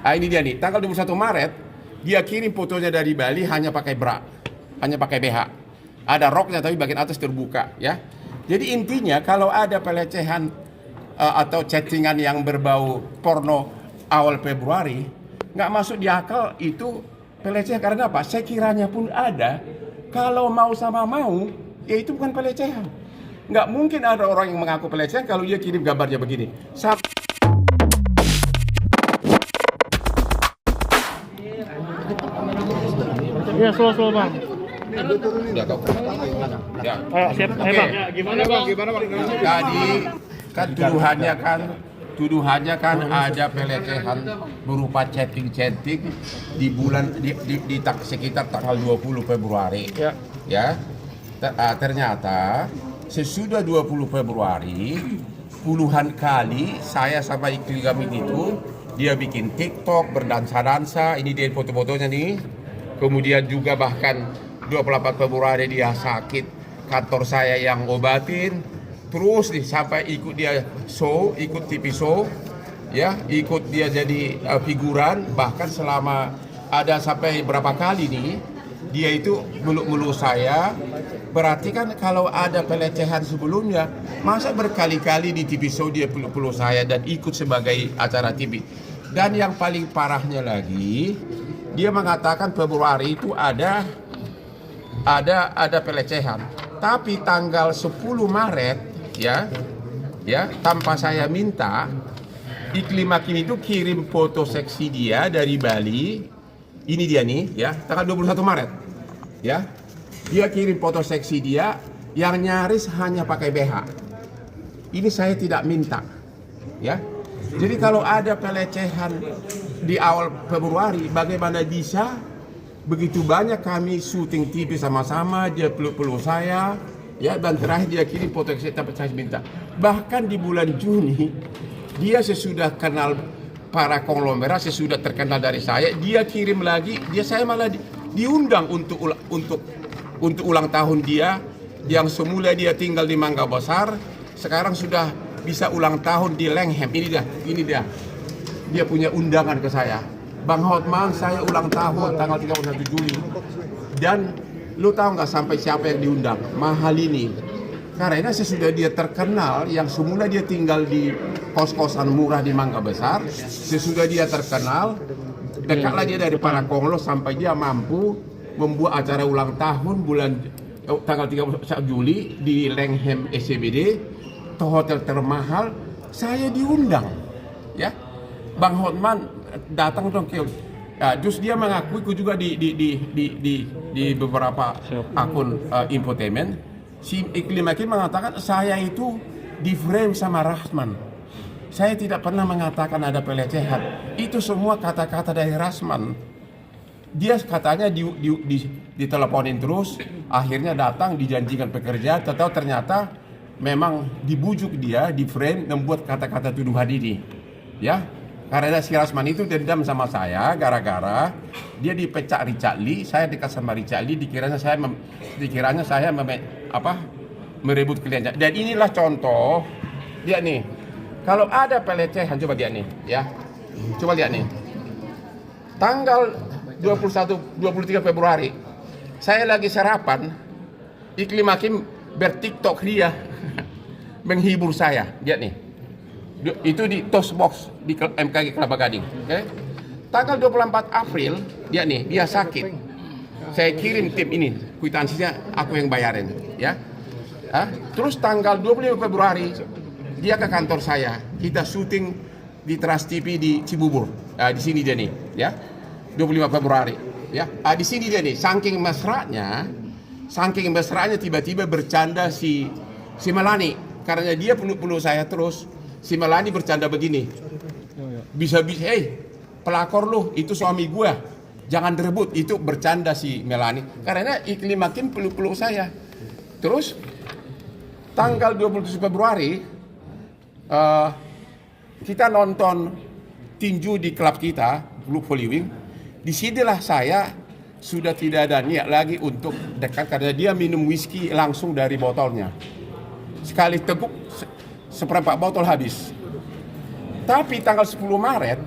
Ini dia nih, tanggal 21 Maret, dia kirim fotonya dari Bali hanya pakai bra, hanya pakai BH. Ada roknya tapi bagian atas terbuka, ya. Jadi intinya kalau ada pelecehan atau chattingan yang berbau porno awal Februari, nggak masuk di akal itu pelecehan. Karena apa? Sekiranya pun ada, kalau mau sama mau, ya itu bukan pelecehan. Nggak mungkin ada orang yang mengaku pelecehan kalau dia kirim gambarnya begini. Iya, slow bang. Udah kau. Ya. Siap. Oke. Bang. Ya, gimana bang? Jadi kan tuduhannya kan ada pelecehan berupa chatting di bulan di sekitar tanggal 20 Februari. Ya. Ya. Ternyata sesudah 20 Februari puluhan kali saya sama Ikli Gamin itu dia bikin TikTok berdansa-dansa, ini dia foto-fotonya nih. Kemudian juga bahkan 28 Februari dia sakit, kantor saya yang obatin. Terus nih sampai ikut dia show, ikut TV show, ya, ikut dia jadi figuran. Bahkan selama ada sampai berapa kali nih dia itu meluk-meluk saya. Berarti kan kalau ada pelecehan sebelumnya, masa berkali-kali di TV show dia peluk-peluk saya dan ikut sebagai acara TV. Dan yang paling parahnya lagi, dia mengatakan Februari itu ada pelecehan. Tapi tanggal 10 Maret ya tanpa saya minta, Iklim Hakim itu kirim foto seksi dia dari Bali. Ini dia nih ya, tanggal 21 Maret. Ya. Dia kirim foto seksi dia yang nyaris hanya pakai BH. Ini saya tidak minta. Ya. Jadi kalau ada pelecehan di awal Februari, bagaimana bisa begitu banyak kami syuting TV sama-sama, dia peluk-peluk saya, ya, dan terakhir dia kirim foto seksi tanpa saya minta. Bahkan di bulan Juni, dia sesudah kenal para konglomerat, sesudah terkenal dari saya, dia kirim lagi, saya malah diundang untuk ulang tahun dia yang semula dia tinggal di Mangga Besar, sekarang sudah bisa ulang tahun di Langham. Ini dia. Dia punya undangan ke saya. Bang Hotman, saya ulang tahun tanggal 31 Juli. Dan lu tahu nggak sampai siapa yang diundang? Mahal ini. Karena sesudah dia terkenal, yang semula dia tinggal di kos-kosan murah di Mangga Besar, sesudah dia terkenal, dekatlah dia dari para konglo sampai dia mampu membuat acara ulang tahun tanggal 31 Juli di Langham SCBD, hotel termahal. Saya diundang, ya. Bang Hotman datang dong, terus dia mengakui juga di beberapa akun infotainment. Si Iklim Hakim mengatakan saya itu di frame sama Rasman. Saya tidak pernah mengatakan ada pelecehan. Itu semua kata-kata dari Rasman. Dia katanya diteleponin terus, akhirnya datang dijanjikan pekerjaan, ternyata memang dibujuk dia di frame membuat kata-kata tuduhan ini, ya. Karena si Rasman itu dendam sama saya gara-gara dia dipecat Richard Lee, saya dekat sama Richard Lee, dikiranya saya merebut kliennya. Dan inilah contoh dia nih. Kalau ada pelecehan, coba dia nih, ya. Coba lihat nih. Tanggal 23 Februari, saya lagi sarapan, Iklim Hakim bertiktok dia menghibur saya. Lihat nih. Itu di Toast Box di MKG Kelapa Gading. Okay? Tanggal 24 April, dia sakit. Saya kirim tim ini, kwitansinya aku yang bayarin, ya. Terus tanggal 25 Februari, dia ke kantor saya. Kita syuting di Trans TV di Cibubur. Di sini dia nih, ya. 25 Februari, ya. Di sini dia nih, saking mesranya tiba-tiba bercanda si Melani, karena dia peluk-peluk saya terus. Si Melani bercanda begini, bisa-bisa, pelakor lu, itu suami gua, jangan direbut. Itu bercanda si Melani, karena Iklim Hakim peluk-peluk saya. Terus tanggal 27 Februari kita nonton tinju di klub kita, Klub Hollywood. Disinilah saya sudah tidak ada niat lagi untuk dekat, karena dia minum whisky langsung dari botolnya. Sekali teguk seperempat botol habis. Tapi tanggal 10 Maret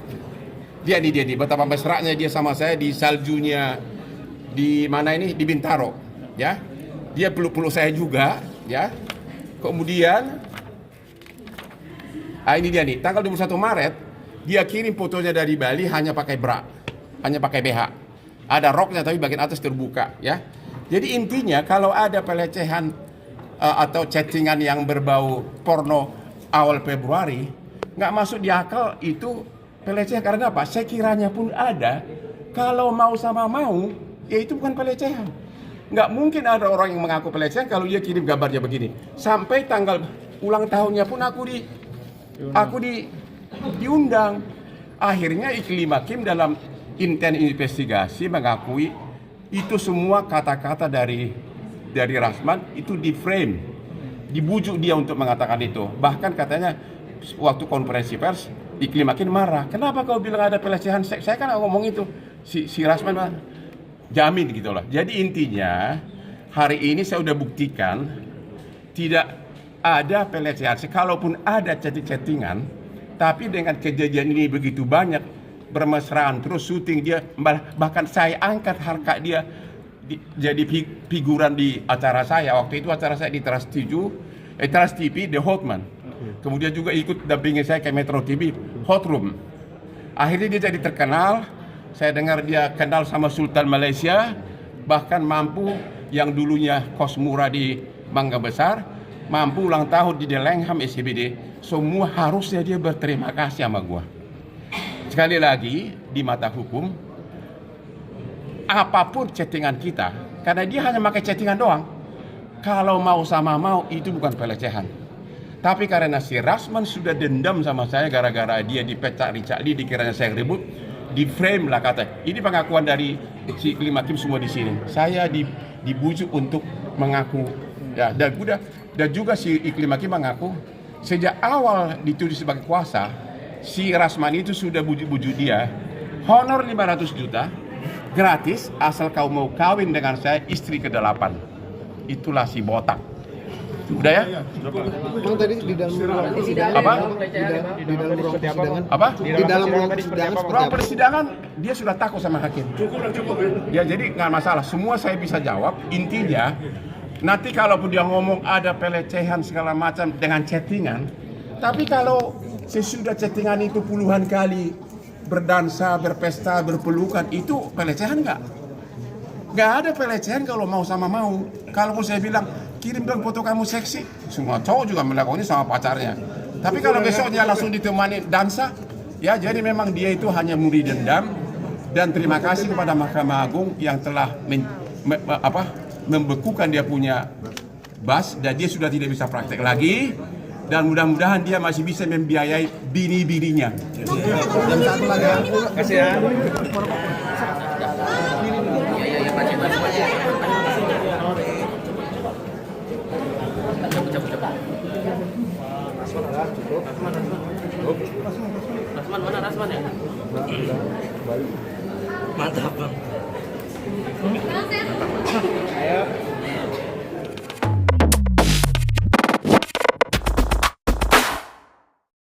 Dia nih betapa mesranya dia sama saya di saljunya di mana ini, di Bintaro, ya. Dia peluk-peluk saya juga, ya. Kemudian ini dia nih, tanggal 21 Maret dia kirim fotonya dari Bali hanya pakai bra, hanya pakai BH. Ada roknya tapi bagian atas terbuka, ya. Jadi intinya kalau ada pelecehan atau chattingan yang berbau porno awal Februari, nggak masuk di akal itu pelecehan. Karena apa? Sekiranya pun ada, kalau mau sama mau, ya itu bukan pelecehan. Nggak mungkin ada orang yang mengaku pelecehan kalau dia kirim gambarnya begini. Sampai tanggal ulang tahunnya pun aku diundang. Akhirnya Iklim Hakim dalam intens investigasi mengakui itu semua kata-kata dari Rasman itu di frame, dibujuk dia untuk mengatakan itu. Bahkan katanya waktu konferensi pers Iklim Hakim marah, kenapa kau bilang ada pelecehan seks? Saya kan ngomong itu, si Rasman jamin gitu loh. Jadi intinya hari ini saya udah buktikan tidak ada pelecehan. Kalaupun ada chatting-chattingan, tapi dengan kejadian ini begitu banyak bermesraan terus syuting dia, bahkan saya angkat harkat dia jadi figuran di acara saya. Waktu itu acara saya di Trans TV The Hotman. Kemudian juga ikut dampingi saya ke Metro TV Hot Room. Akhirnya dia jadi terkenal. Saya dengar dia kenal sama Sultan Malaysia, bahkan mampu yang dulunya kos murah di Mangga Besar, mampu ulang tahun di Delengham SCBD. Semua harusnya dia berterima kasih sama gua. Sekali lagi di mata hukum, apapun chattingan kita, karena dia hanya pakai chattingan doang, kalau mau sama mau itu bukan pelecehan. Tapi karena si Rasman sudah dendam sama saya gara-gara dia dipecat Richard Lee, dikiranya saya ribut, di frame lah kata. Ini pengakuan dari si Iklim Hakim semua di sini. Saya dibujuk untuk mengaku, ya, dan juga si Iklim Hakim mengaku sejak awal dituduh sebagai kuasa. Si Rasman itu sudah bujuk-bujuk dia, honor 500 juta, gratis asal kau mau kawin dengan saya istri ke-8. Itulah si botak. Udah ya? Bang, tadi di dalam ruang persidangan Apa? Di dalam ruang persidangan Apa? Di dalam ruang persidangan seperti Ruang apa? persidangan dia sudah takut sama hakim. Cukup. Ya jadi nggak masalah, semua saya bisa jawab. Intinya nanti kalaupun dia ngomong ada pelecehan segala macam dengan chattingan, tapi kalau sesudah chattingan itu puluhan kali berdansa, berpesta, berpelukan, itu pelecehan nggak? Nggak ada pelecehan kalau mau sama mau. Kalau saya bilang kirim dong foto kamu seksi, semua cowok juga melakukannya sama pacarnya. Tapi kalau besoknya langsung ditemani dansa, ya jadi memang dia itu hanya muri dendam. Dan terima kasih kepada Mahkamah Agung yang telah membekukan dia punya bas dan dia sudah tidak bisa praktek lagi. Dan mudah-mudahan dia masih bisa membiayai bini-bininya. Dan satu lagi, Kasih ya. Rasman mana Rasman ya? Mantap bang. Ayo.